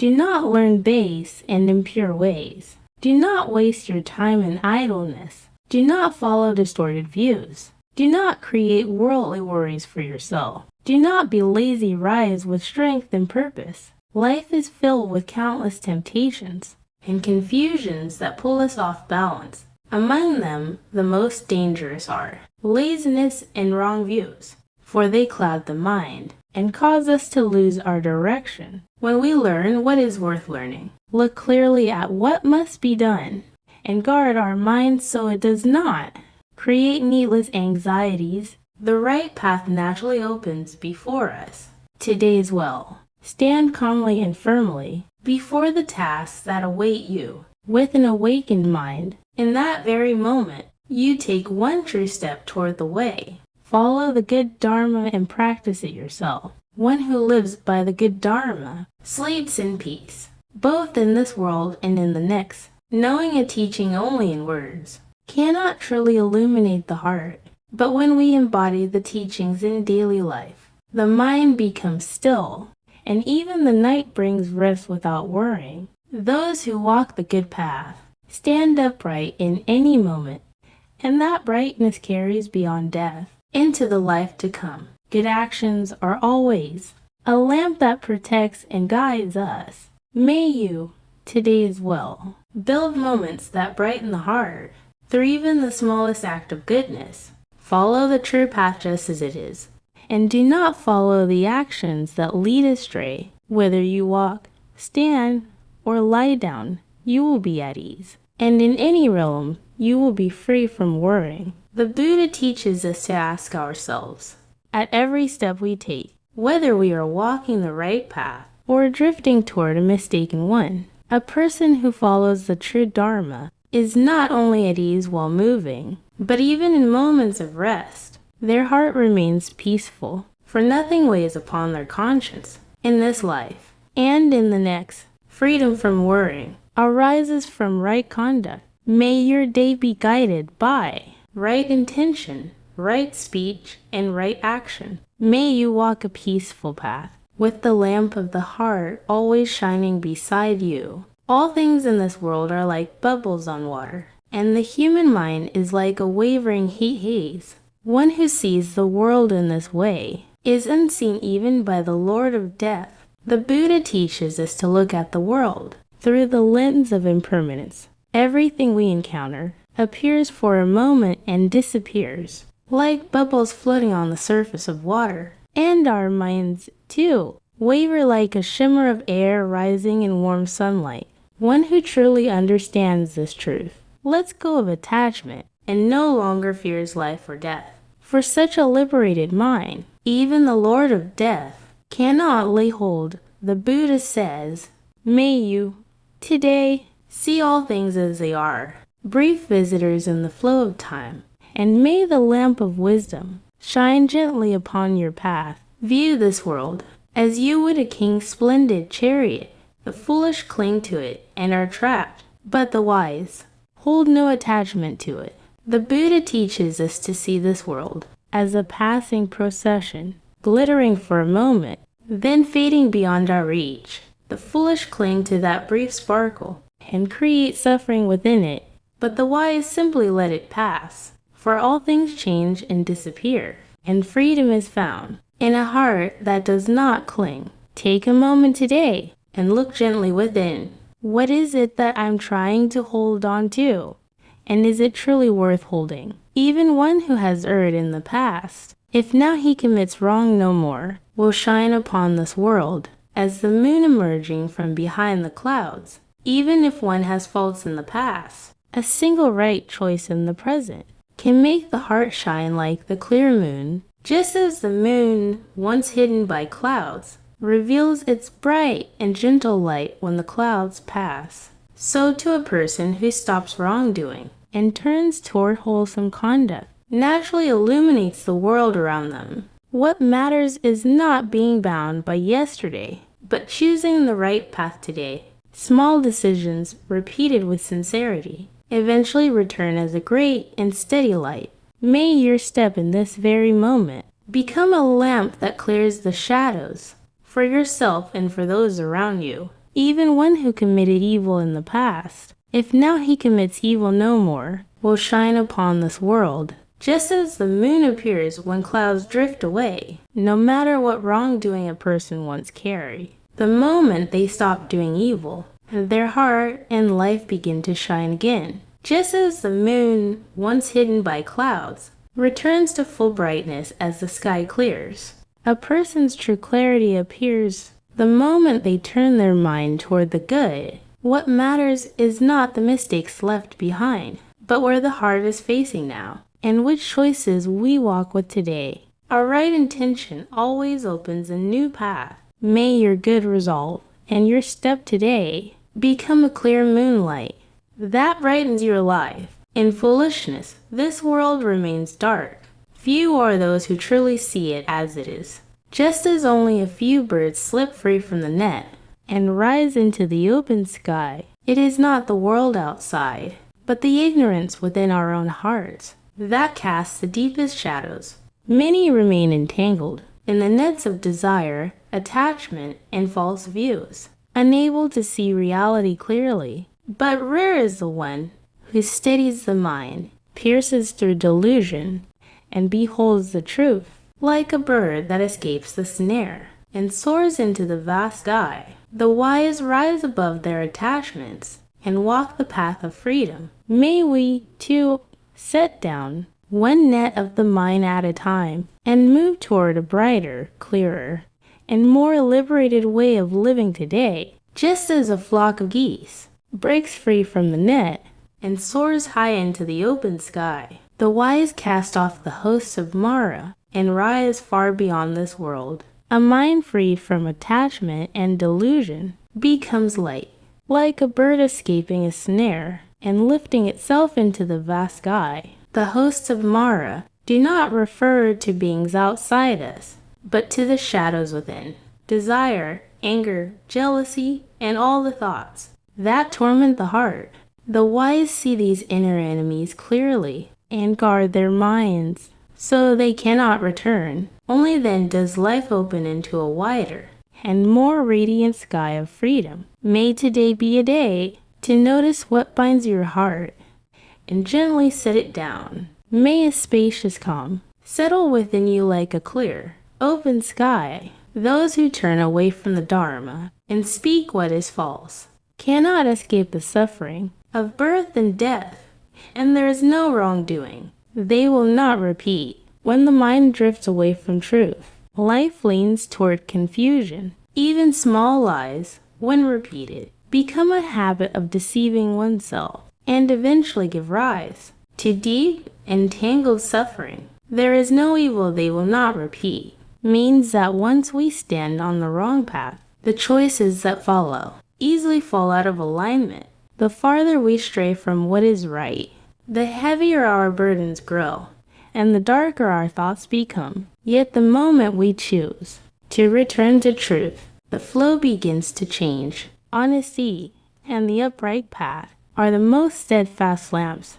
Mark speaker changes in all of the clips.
Speaker 1: Do not learn base and impure ways. Do not waste your time in idleness. Do not follow distorted views. Do not create worldly worries for yourself. Do not be lazy. Rise with strength and purpose. Life is filled with countless temptations and confusions that pull us off balance. Among them, the most dangerous are laziness and wrong views, for they cloud the mind and cause us to lose our direction. When we learn what is worth learning, look clearly at what must be done, and guard our mind so it does not create needless anxieties. The right path naturally opens before us. Today's well. Stand calmly and firmly before the tasks that await you. With an awakened mind, in that very moment, you take one true step toward the way. Follow the good Dharma and practice it yourself. One who lives by the good Dharma sleeps in peace, both in this world and in the next. Knowing a teaching only in words cannot truly illuminate the heart, but when we embody the teachings in daily life, the mind becomes still, and even the night brings rest without worrying. Those who walk the good path stand upright in any moment, and that brightness carries beyond death into the life to come. Good actions are always a lamp that protects and guides us. May you, today as well, build moments that brighten the heart through even the smallest act of goodness. Follow the true path just as it is, and do not follow the actions that lead astray. Whether you walk, stand, or lie down, you will be at ease, and in any realm, you will be free from worrying. The Buddha teaches us to ask ourselves, at every step we take, whether we are walking the right path or drifting toward a mistaken one. A person who follows the true Dharma is not only at ease while moving, but even in moments of rest, their heart remains peaceful, for nothing weighs upon their conscience. In this life and in the next, freedom from worrying arises from right conduct. May your day be guided by right intention, right speech, and right action. May you walk a peaceful path, with the lamp of the heart always shining beside you. All things in this world are like bubbles on water, and the human mind is like a wavering heat haze. One who sees the world in this way is unseen even by the Lord of Death. The Buddha teaches us to look at the world through the lens of impermanence. Everything we encounter appears for a moment and disappears, like bubbles floating on the surface of water. And our minds, too, waver like a shimmer of air rising in warm sunlight. One who truly understands this truth lets go of attachment and no longer fears life or death. For such a liberated mind, even the Lord of Death cannot lay hold. The Buddha says, may you, today, see all things as they are, brief visitors in the flow of time, and may the lamp of wisdom shine gently upon your path. View this world as you would a king's splendid chariot. The foolish cling to it and are trapped, but the wise hold no attachment to it. The Buddha teaches us to see this world as a passing procession, glittering for a moment, then fading beyond our reach. The foolish cling to that brief sparkle and create suffering within it, but the wise simply let it pass. For all things change and disappear, and freedom is found in a heart that does not cling. Take a moment today and look gently within. What is it that I'm trying to hold on to? And is it truly worth holding? Even one who has erred in the past, if now he commits wrong no more, will shine upon this world as the moon emerging from behind the clouds. Even if one has faults in the past, a single right choice in the present can make the heart shine like the clear moon. Just as the moon, once hidden by clouds, reveals its bright and gentle light when the clouds pass, so to a person who stops wrongdoing and turns toward wholesome conduct, naturally illuminates the world around them. What matters is not being bound by yesterday, but choosing the right path today. Small decisions, repeated with sincerity, eventually return as a great and steady light. May your step in this very moment become a lamp that clears the shadows for yourself and for those around you. Even one who committed evil in the past, if now he commits evil no more, will shine upon this world, just as the moon appears when clouds drift away, no matter what wrongdoing a person once carried. The moment they stop doing evil, their heart and life begin to shine again, just as the moon, once hidden by clouds, returns to full brightness as the sky clears. A person's true clarity appears the moment they turn their mind toward the good. What matters is not the mistakes left behind, but where the heart is facing now, and which choices we walk with today. Our right intention always opens a new path. May your good resolve and your step today become a clear moonlight that brightens your life. In foolishness, this world remains dark. Few are those who truly see it as it is. Just as only a few birds slip free from the net and rise into the open sky, it is not the world outside, but the ignorance within our own hearts that casts the deepest shadows. Many remain entangled in the nets of desire, attachment, and false views, unable to see reality clearly. But rare is the one who steadies the mind, pierces through delusion, and beholds the truth. Like a bird that escapes the snare and soars into the vast sky, the wise rise above their attachments and walk the path of freedom. May we, too, set down one net of the mind at a time and move toward a brighter, clearer, and more liberated way of living today, just as a flock of geese breaks free from the net and soars high into the open sky. The wise cast off the hosts of Mara and rise far beyond this world. A mind freed from attachment and delusion becomes light, like a bird escaping a snare and lifting itself into the vast sky. The hosts of Mara do not refer to beings outside us, but to the shadows within. Desire, anger, jealousy, and all the thoughts that torment the heart. The wise see these inner enemies clearly and guard their minds so they cannot return. Only then does life open into a wider and more radiant sky of freedom. May today be a day to notice what binds your heart and gently set it down. May a spacious calm settle within you like a clear, open sky. Those who turn away from the Dharma and speak what is false cannot escape the suffering of birth and death, and there is no wrongdoing they will not repeat. When the mind drifts away from truth, life leans toward confusion. Even small lies, when repeated, become a habit of deceiving oneself and eventually give rise to deep, entangled suffering. There is no evil they will not repeat. Means that once we stand on the wrong path, the choices that follow easily fall out of alignment. The farther we stray from what is right, the heavier our burdens grow, and the darker our thoughts become. Yet the moment we choose to return to truth, the flow begins to change. Honesty and the upright path are the most steadfast lamps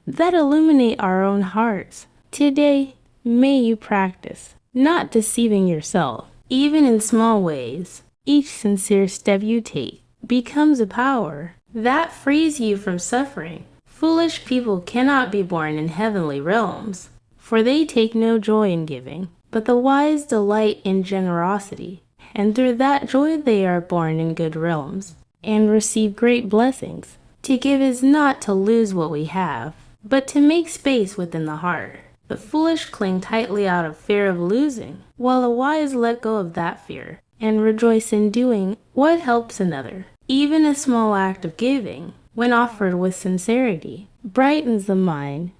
Speaker 1: that illuminate our own hearts. Today, may you practice not deceiving yourself, even in small ways. Each sincere step you take becomes a power that frees you from suffering. Foolish people cannot be born in heavenly realms, for they take no joy in giving, but the wise delight in generosity, and through that joy they are born in good realms, and receive great blessings. To give is not to lose what we have, but to make space within the heart. The foolish cling tightly out of fear of losing, while the wise let go of that fear, and rejoice in doing what helps another. Even a small act of giving, when offered with sincerity, brightens the mind,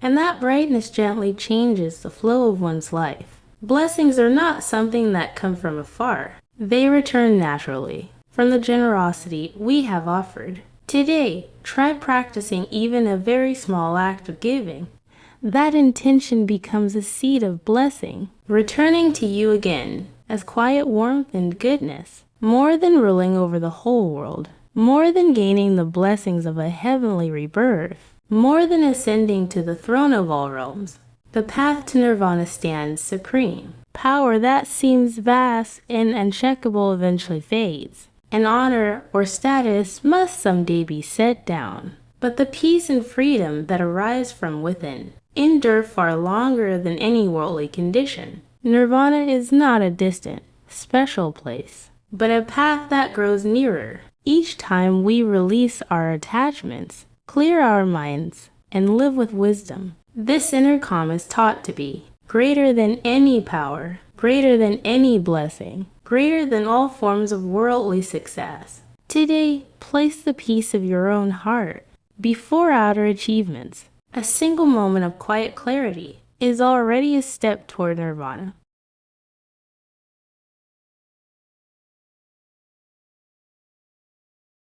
Speaker 1: and that brightness gently changes the flow of one's life. Blessings are not something that come from afar. They return naturally from the generosity we have offered. Today, try practicing even a very small act of giving. That intention becomes a seed of blessing, returning to you again as quiet warmth and goodness, more than ruling over the whole world, more than gaining the blessings of a heavenly rebirth, more than ascending to the throne of all realms. The path to nirvana stands supreme. Power that seems vast and uncheckable eventually fades. and honor or status must someday be set down. But the peace and freedom that arise from within endure far longer than any worldly condition. Nirvana is not a distant, special place, but a path that grows nearer each time we release our attachments, clear our minds, and live with wisdom. This inner calm is taught to be greater than any power, greater than any blessing, greater than all forms of worldly success. Today, place the peace of your own heart before outer achievements. A single moment of quiet clarity is already a step toward nirvana.